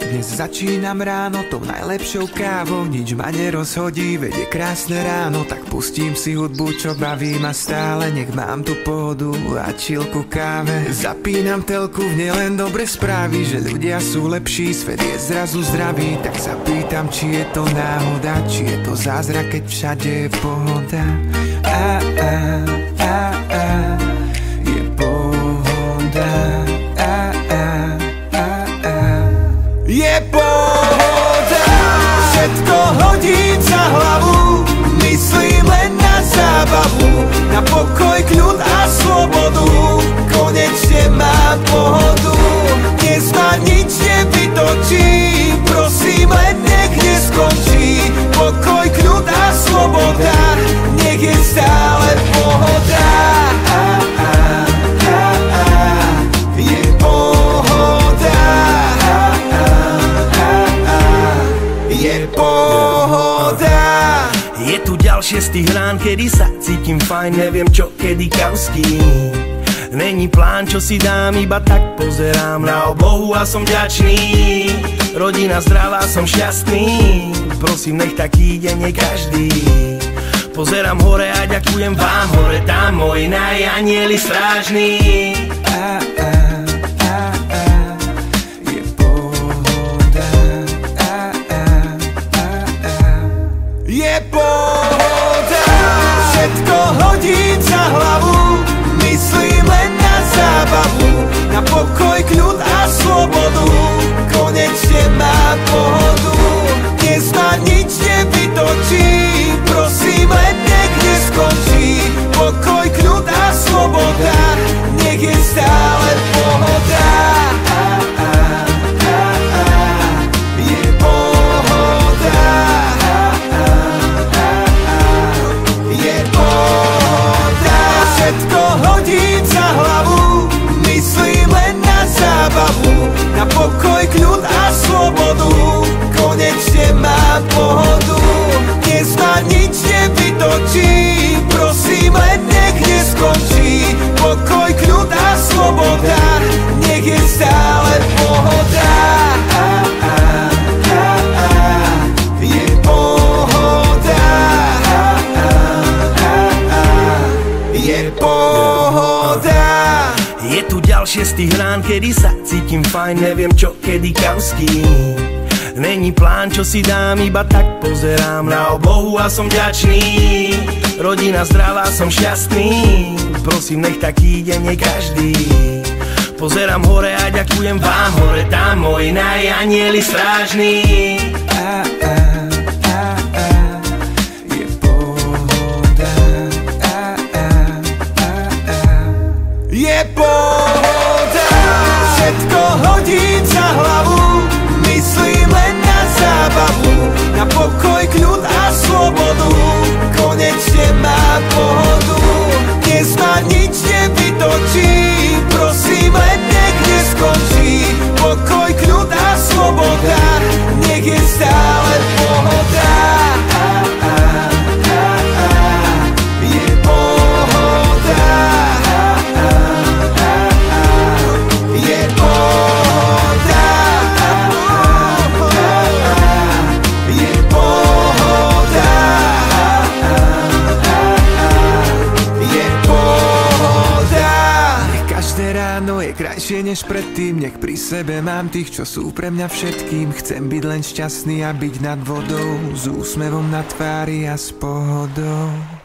Dnes začínam ráno tou najlepšou kávou, nič ma nerozhodí, veď je krásne ráno. Tak pustím si hudbu, čo baví ma stále, nech mám tu pohodu a chill ku káve. Zapínam telku, v nej len dobre správy, že ľudia sú lepší, svet je zrazu zdravý. Tak sa pýtam, či je to náhoda, či je to zázrak, keď všade je pohoda. Je pohoda. Je pohoda. Všetko hodím za hlavu, myslím len na zábavu, na pokoj, kľud a slobodu. Konečne mám pohodu, dnes ma nič nevytočí, prosím len nech neskončí. Pokoj, kľud a sloboda, nech je stále pohoda. Je pohoda. Je pohoda. Je tu ďalšie z tých rán, kedy sa cítim fajn, neviem čo, kedy kam s kým. Není plán, čo si dám, iba tak pozerám na oblohu a som vďačný. Rodina zdravá, som šťastný, prosím, nech taký deň je každý. Pozerám hore a ďakujem vám, hore tam moji najanieli strážni. Je pohoda. Je pohoda. Všetko hodím za hlavu, myslím len na zábavu, na pokoj, kľud a slobodu. Konečne mám pohodu, dnes ma nič nevytočí, prosím len nech neskončí. Pokoj, kľud a sloboda, nech je stále pohoda. Je pohoda. Je pohoda. Všetko hodím za hlavu, myslím len na zábavu, na pokoj, kľud a slobodu. Konečne mám pohodu, dnes ma nič nevytočí, prosím len nech neskončí. Pokoj, kľud a sloboda, nech je stále pohoda. Je pohoda. Je pohoda. Je tu ďalšie z tých rán, kedy sa cítim fajn, neviem čo, kedy kam s kým. Není plán, čo si dám, iba tak pozerám na oblohu a som vďačný. Rodina zdravá, som šťastný, prosím, nech taký deň je každý. Pozerám hore a ďakujem vám, hore tam moji najanieli strážni. Je pohoda. Je pohoda. Všetko hodím za hlavu, myslím len na zábavu, na pokoj, kľud a slobodu. Konečne mám pohodu, dnes ma nič nevytočí, prosím len nech neskončí. Pokoj, kľud a sloboda, nech je stále pohoda. Je pohoda. Je pohoda. Je pohoda. Je pohoda. Nech každé ráno je krajšie než predtým, nech pri sebe mám tých, čo sú pre mňa všetkým. Chcem byť len šťastný a byť nad vodou, s úsmevom na tvári a s pohodou.